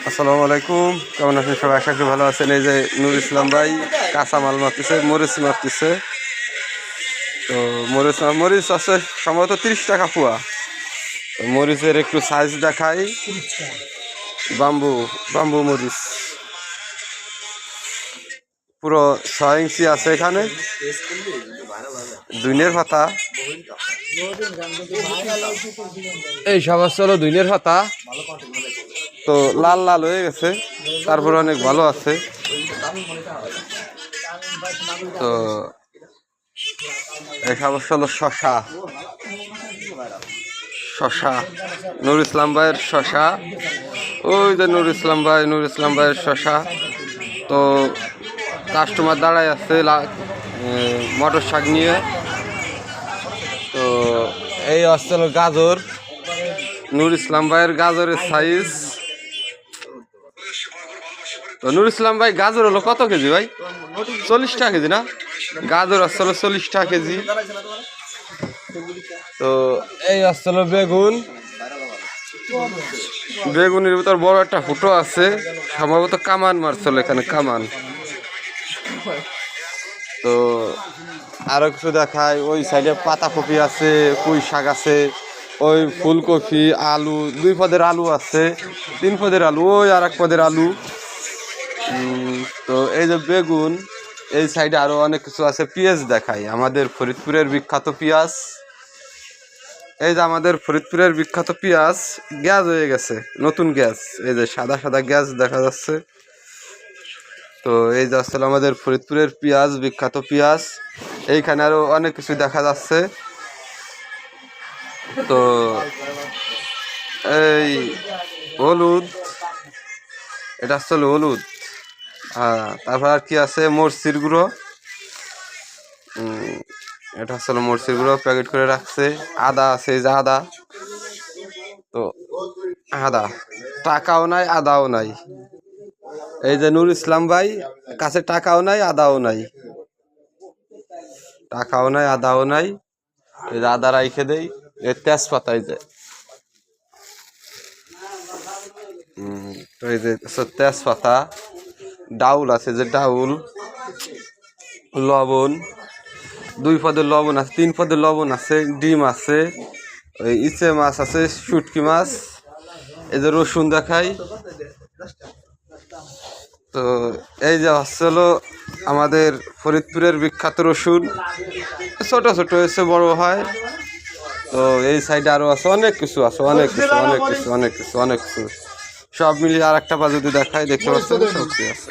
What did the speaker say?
আসসালামু আলাইকুম, কেমন আছেন সবাই? আশা করি ভালো আছেন। এই যে নুর ইসলাম ভাই কাঁচা মাল মারতেছে, মরিচ মারতেছে। তো মরিচ আছে সম্ভবত 30 টাকা পোয়া। মরিচের একটু সাইজ দেখাই। বাম্বু বাম্বু মরিচ পুরো 6 ইঞ্চি আছে এখানে। দুইনের পাতা, এই সব হলো দুইনের পাতা। তো লাল লাল হয়ে গেছে, তারপর অনেক ভালো আছে। তো এই সমস্যা হলো শশা। শশা নুর ইসলাম ভাইয়ের শশা, ওই যে নুর ইসলাম ভাইয়ের শশা। তো কাস্টমার দাঁড়ায় আছে মটর শাক নিয়ে। তো এই হচ্ছে গাজর, নুর ইসলাম ভাইয়ের গাজরের সাইজ। তো নুর ইসলাম ভাই গাজর হলো কত কেজি ভাই? 40 টাকা কেজি না? গাজর আসছিল 40 টাকা কেজি। তো এই আসছিল বেগুন, বেগুনের ভিতর বড় একটা ফুটো আছে, সম্ভবত কামান মারছিল এখানে, কামান। তো আরো কিছু দেখায়, ওই সাইডে পাতাকপি আছে, পুঁই শাক আছে, ওই ফুলকপি, আলু, 2 পদের আলু আছে, 3 পদের আলু, ওই আর 1 পদের আলু। তো এই যে বেগুন, এই সাইডে আরো অনেক কিছু আছে। পেঁয়াজ দেখাই, আমাদের ফরিদপুরের বিখ্যাত পেঁয়াজ। এই যে আমাদের ফরিদপুরের বিখ্যাত পেঁয়াজ, গ্যাস হয়ে গেছে, নতুন গ্যাস। এই যে সাদা সাদা গ্যাস দেখা যাচ্ছে। তো এই যে আসলে আমাদের ফরিদপুরের পেঁয়াজ, বিখ্যাত পেঁয়াজ। এইখানে আরো অনেক কিছু দেখা যাচ্ছে। তো এই হলুদ, এটা আসলে হলুদ। হ্যাঁ, তারপর আর কি আছে? মরচির গুঁড়ো। এটা আসলে মরচির গুঁড়ো প্যাকেট করে রাখছে। আদা আছে, এই যে আদা। তো আদা, টাকাও নাই আদাও নাই। এই যে নুর ইসলাম ভাই কাছে টাকাও নাই আদাও নাই, টাকাও নাই আদাও নাই। এই যে আদা রাইখে দেই। এই তেজপাতা, এই যে এই যে তেজপাতা, ডাউল আছে, যে ডাউল, লবণ, 2 পদের লবণ আছে, 3 পদের লবণ আছে, ডিম আছে, ওই ইচে মাছ আছে, শুটকি মাছ। এই যে রসুন দেখাই। তো এই যে হলো আমাদের ফরিদপুরের বিখ্যাত রসুন, ছোট ছোট হয়েছে, বড় হয়। তো এই সাইডে আরো আছে অনেক কিছু, আছে অনেক কিছু, অনেক কিছু, অনেক কিছু, অনেক কিছু। সব মিলিয়ে আর একটা পা যদি দেখাই, দেখতে পাচ্ছেন সবজি আছে।